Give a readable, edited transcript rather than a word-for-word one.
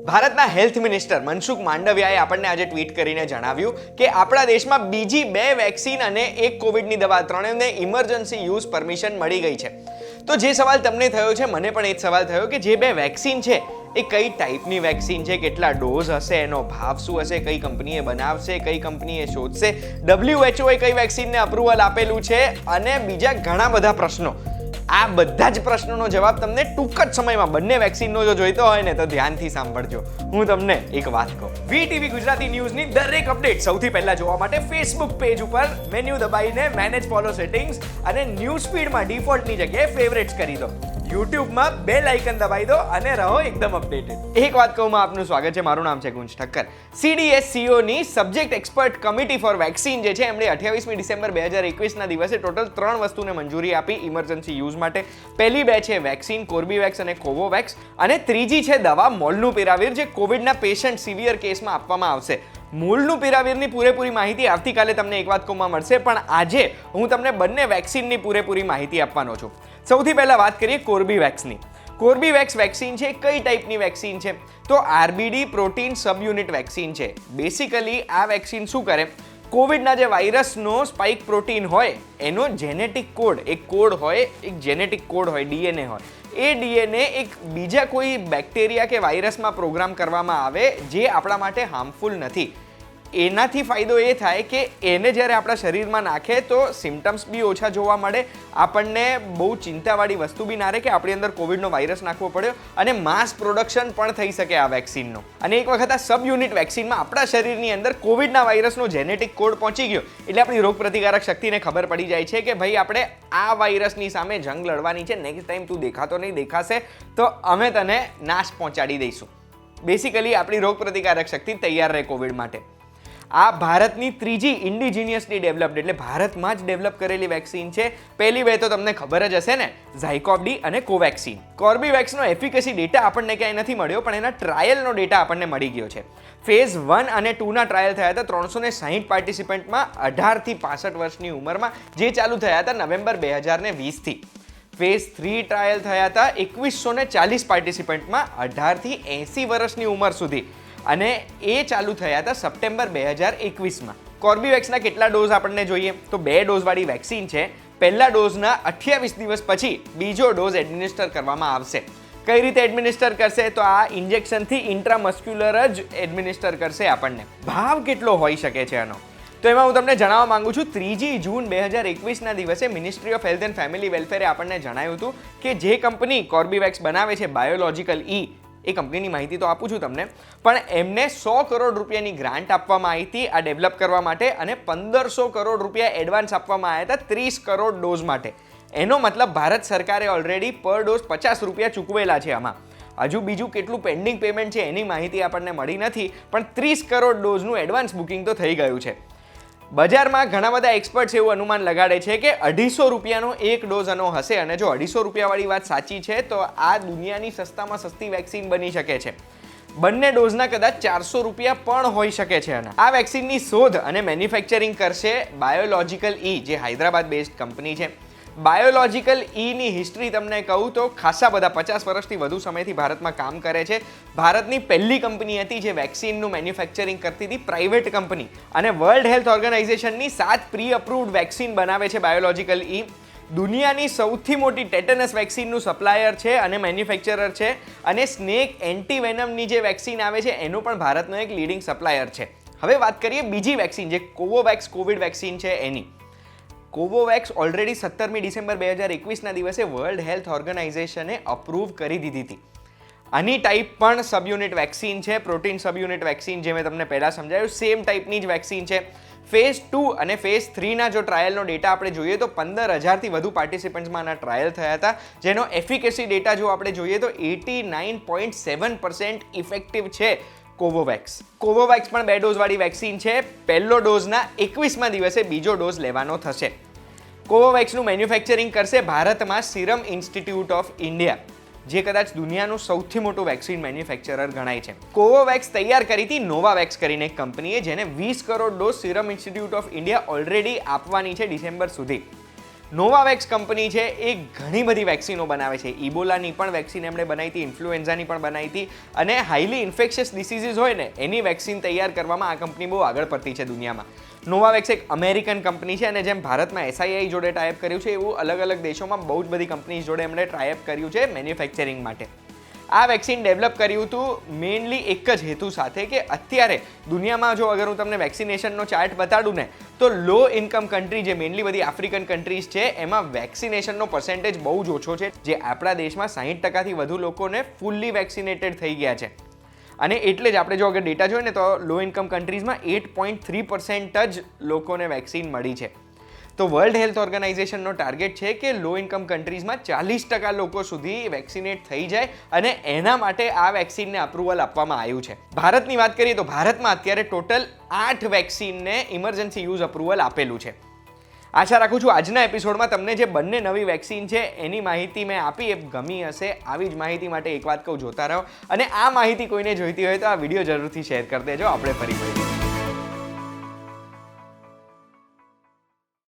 ભારતના health minister Mansukh માંડવિયાએ આપણને આજે ટ્વીટ કરીને જણાવ્યું કે આપણા દેશમાં બીજી 2 વેક્સિન અને એક કોવિડની દવા ત્રણેયને ઇમરજન્સી યુઝ પરમિશન મળી ગઈ છે. તો જે સવાલ તમને થયો છે, મને પણ એ જ સવાલ થયો કે જે 2 વેક્સિન છે એ કઈ ટાઈપની વેક્સિન છે, કેટલા ડોઝ હશે, એનો ભાવ શું હશે, કઈ કંપનીએ બનાવશે, કઈ કંપનીએ શોધશે, WHO કઈ વેક્સિનને અપ્રુવલ આપેલું છે અને બીજા ઘણા બધા પ્રશ્નો. આ બધા જ પ્રશ્નોનો જવાબ તમને ટૂંક જ સમયમાં બંને વેક્સિનનો જો જોઈતો હોય ને તો ધ્યાનથી સાંભળજો. હું તમને એક વાત કહું, વીટીવી ગુજરાતી ન્યૂઝની દરેક અપડેટ સૌથી પહેલા જોવા માટે ફેસબુક પેજ ઉપર મેન્યુ દબાઈને મેનેજ ફોલો સેટિંગ્સ અને ન્યૂઝ ફીડમાં ડિફોલ્ટની જગ્યાએ ફેવરેટ્સ કરી દો. યુટ્યુબમાં બેલ આઇકન દબાવી દો અને રહો એકદમ અપડેટેડ. એક વાત કહું, આપનું સ્વાગત છે. મારું નામ છે ગુંજ ઠક્કર. CDSCO ની subject expert committee four vaccine જે છે એમણે 28મી ડિસેમ્બર 2021ના દિવસે ટોટલ 3 વસ્તુને મંજૂરી આપી ઇમરજન્સી યુઝ માટે. પહેલી 2 છે વેક્સિન કોર્બીવેક્સ અને કોવોવેક્સ અને ત્રીજી છે દવા મોલ્નુપિરાવિર જે કોવિડના પેશન્ટ સિવિયર કેસમાં આપવામાં આવશે. મોલ્નુપિરાવિરની પૂરેપૂરી માહિતી આવતીકાલે તમને એક વાત કહું મળશે, પણ આજે હું તમને બંને વેક્સિનની પૂરેપૂરી માહિતી આપવાનો છું. સૌથી પહેલા વાત કરીએ કોર્બીવેક્સની. કોર્બીવેક્સ વેક્સિન છે કઈ ટાઈપની વેક્સિન છે? તો RBD પ્રોટીન સબ યુનિટ વેક્સિન છે. બેસિકલી આ વેક્સિન શું કરે, કોવિડના જે વાયરસનો સ્પાઇક પ્રોટીન હોય એનો જેનેટિક કોડ, એક કોડ હોય, એક જેનેટિક કોડ હોય, DNA હોય, એ DNA એક બીજા કોઈ બેક્ટેરિયા કે વાયરસમાં પ્રોગ્રામ કરવામાં આવે જે આપણા માટે હાર્મફુલ નથી. એનાથી ફાયદો એ થાય કે એને જ્યારે આપણા શરીરમાં નાખે તો સિમ્ટમ્સ બી ઓછા જોવા મળે, આપણને બહુ ચિંતાવાળી વસ્તુ બી ના રહે કે આપણી અંદર કોવિડનો વાયરસ નાખવો પડ્યો, અને માસ પ્રોડક્શન પણ થઈ શકે આ વેક્સિનનો. અને એક વખત આ સબ યુનિટ વેક્સિનમાં આપણા શરીરની અંદર કોવિડના વાયરસનો જેનેટિક કોડ પહોંચી ગયો એટલે આપણી રોગપ્રતિકારક શક્તિને ખબર પડી જાય છે કે ભાઈ આપણે આ વાયરસની સામે જંગ લડવાની છે. નેક્સ્ટ ટાઈમ તું દેખાતો નહીં, દેખાશે તો અમે તને નાશ પહોંચાડી દઈશું. બેસિકલી આપણી રોગપ્રતિકારક શક્તિ તૈયાર રહે કોવિડ માટે. આ ભારતની ત્રીજી ઇન્ડિજિનિયસલી ડેવલપ્ડ એટલે ભારતમાં જ ડેવલપ કરેલી વેક્સિન છે. પહેલી 2 તો તમને ખબર જ હશે ને, ઝાયકોવ-ડી અને કોવેક્સિન. કોર્બીવેક્સનો એફિકસી ડેટા આપણને ક્યાંય નથી મળ્યો, પણ એના ટ્રાયલનો ડેટા આપણને મળી ગયો છે. ફેઝ 1 અને 2ના ટ્રાયલ થયા હતા 360 પાર્ટિસિપન્ટમાં 18 થી 65 વર્ષની ઉંમરમાં, જે ચાલુ થયા હતા નવેમ્બર 2020થી. ફેઝ 3 ટ્રાયલ થયા હતા 2140 પાર્ટિસિપન્ટમાં 18 થી 80 વર્ષની ઉંમર સુધી, અને એ ચાલુ થયા હતા સપ્ટેમ્બર 2021માં. કોર્બીવેક્સના કેટલા ડોઝ આપણને જોઈએ? તો 2 ડોઝવાળી વેક્સિન છે. પહેલા ડોઝના 28 દિવસ પછી બીજો ડોઝ એડમિનિસ્ટર કરવામાં આવશે. કઈ રીતે એડમિનિસ્ટર કરશે? તો આ ઇન્જેક્શનથી ઇન્ટ્રામસ્ક્યુલર જ એડમિનિસ્ટર કરશે આપણને. ભાવ કેટલો હોઈ શકે છે આનો? તો એમાં હું તમને જણાવવા માંગુ છું, 3 જૂન 2021ના દિવસે ministry of health and family વેલફેરે આપણને જણાવ્યું હતું કે જે કંપની કોર્બીવેક્સ બનાવે છે, બાયોલોજિકલ ઈ, એ કંપનીની માહિતી તો આપું છું તમને, પણ એમને 100 કરોડ રૂપિયાની ગ્રાન્ટ આપવામાં આવી હતી આ ડેવલપ કરવા માટે, અને 1500 કરોડ રૂપિયા એડવાન્સ આપવામાં આવ્યા હતા 30 કરોડ ડોઝ માટે. એનો મતલબ ભારત સરકારે ઓલરેડી પર ડોઝ 50 રૂપિયા ચૂકવેલા છે. આમાં હજુ બીજું કેટલું પેન્ડિંગ પેમેન્ટ છે એની માહિતી આપણને મળી નથી, પણ 30 કરોડ ડોઝનું એડવાન્સ બુકિંગ તો થઈ ગયું છે. બજારમાં ઘણા બધા એક્સપર્ટ્સ એવું અનુમાન લગાડે છે કે 250 રૂપિયાનો એક ડોઝ આનો હશે, અને જો 250 રૂપિયાવાળી વાત સાચી છે તો આ દુનિયાની સસ્તામાં સસ્તી વેક્સિન બની શકે છે. બંને ડોઝના કદાચ 400 રૂપિયા પણ હોઈ શકે છે. આ વેક્સિનની શોધ અને મેન્યુફેક્ચરિંગ કરશે બાયોલોજિકલ ઈ, જે હૈદરાબાદ બેઝડ કંપની છે. બાયોલોજિકલ ઈની હિસ્ટ્રી તમને કહું તો ખાસા બધા 50 વર્ષથી વધુ સમયથી ભારતમાં કામ કરે છે. ભારતની પહેલી કંપની હતી જે વેક્સિનનું મેન્યુફેક્ચરિંગ કરતી હતી, પ્રાઇવેટ કંપની, અને વર્લ્ડ હેલ્થ ઓર્ગેનાઇઝેશનની 7 પ્રી અપ્રુવડ વેક્સિન બનાવે છે બાયોલોજિકલ ઈ. દુનિયાની સૌથી મોટી ટેટનસ વેક્સિનનું સપ્લાયર છે અને મેન્યુફેક્ચરર છે, અને સ્નેક એન્ટીવેનમની જે વેક્સિન આવે છે એનો પણ ભારતનો એક લીડિંગ સપ્લાયર છે. હવે વાત કરીએ બીજી વેક્સિન જે કોવોવેક્સ કોવિડ વેક્સિન છે એની. કોવોવેક્સ ઓલરેડી 17મી ડિસેમ્બર 2021ના દિવસે વર્લ્ડ હેલ્થ ઓર્ગેનાઇઝેશને અપ્રૂવ કરી દીધી હતી. આની ટાઈપ પણ સબ યુનિટ વેક્સિન છે, પ્રોટીન સબ યુનિટ વેક્સિન, જે મેં તમને પહેલાં સમજાવ્યું સેમ ટાઈપની જ વેક્સિન છે. ફેઝ 2 અને ફેઝ 3ના જો ટ્રાયલનો ડેટા આપણે જોઈએ તો 15,000થી વધુ પાર્ટિસિપન્ટ્સમાં આના ટ્રાયલ થયા હતા, જેનો એફિકેસી ડેટા જો આપણે જોઈએ તો 89.7% ઇફેક્ટિવ છે કોવોવેક્સ. કોવોવેક્સ પણ 2 ડોઝવાળી વેક્સિન છે. પહેલો ડોઝના 21મા દિવસે બીજો ડોઝ લેવાનો થશે. કોવોવેક્સનું મેન્યુફેક્ચરિંગ કરશે ભારતમાં સિરમ ઇન્સ્ટિટ્યૂટ ઓફ ઇન્ડિયા, જે કદાચ દુનિયાનું સૌથી મોટું વેક્સિન મેન્યુફેક્ચરર ગણાય છે. કોવોવેક્સ તૈયાર કરી હતી નોવાવેક્સ કરીને એક કંપનીએ, જેને 20 crore dose serum institute of India already આપવાની છે ડિસેમ્બર સુધી. નોવાવેક્સ કંપની છે એ ઘણી બધી વેક્સિનો બનાવે છે. ઇબોલાની પણ વેક્સિન એમણે બનાવી હતી, ઇન્ફ્લુએન્ઝાની પણ બનાવી હતી, અને હાઈલી ઇન્ફેક્શિયસ ડિસીઝીસ હોય ને એની વેક્સિન તૈયાર કરવામાં આ કંપની બહુ આગળ પડતી છે દુનિયામાં. નોવાવેક્સ એક અમેરિકન કંપની છે, અને જેમ ભારતમાં SII જોડે ટાઈપ કર્યું છે એવું અલગ અલગ દેશોમાં બહુ જ બધી કંપનીઝ જોડે એમણે ટાઈપ કર્યું છે મેન્યુફેક્ચરિંગ માટે. આ વેક્સિન ડેવલપ કર્યું હતું મેઇનલી એક જ હેતુ સાથે કે અત્યારે દુનિયામાં જો અગર હું તમને વેક્સિનેશનનો ચાર્ટ બતાડું ને તો લો ઇન્કમ કન્ટ્રી જે મેઇનલી બધી આફ્રિકન કન્ટ્રીઝ છે એમાં વેક્સિનેશનનો પર્સન્ટેજ બહુ જ ઓછો છે, જે આપણા દેશમાં 60%થી વધુ લોકોને ફૂલ્લી વેક્સિનેટેડ થઈ ગયા છે. અને એટલે જ આપણે જો અગર ડેટા જોઈએ ને તો લો ઇન્કમ કન્ટ્રીઝમાં 8.3% જ લોકોને વેક્સિન મળી છે. તો વર્લ્ડ હેલ્થ ઓર્ગેનાઇઝેશનનો ટાર્ગેટ છે કે લો ઇન્કમ કન્ટ્રીઝમાં 40% લોકો સુધી વેક્સિનેટ થઈ જાય, અને એના માટે આ વેક્સિનને અપ્રુવલ આપવામાં આવ્યું છે. ભારતની વાત કરીએ તો ભારતમાં અત્યારે ટોટલ 8 વેક્સિનને ઇમરજન્સી યુઝ અપ્રુવલ આપેલું છે. આશા રાખું છું આજના એપિસોડમાં તમને જે બંને નવી વેક્સિન છે એની માહિતી મેં આપી એ ગમી હશે. આવી જ માહિતી માટે એક વાત કહું, જોતા રહો, અને આ માહિતી કોઈને જોઈતી હોય તો આ વિડીયો જરૂરથી શેર કરી દેજો. આપણે ફરી મળીશું.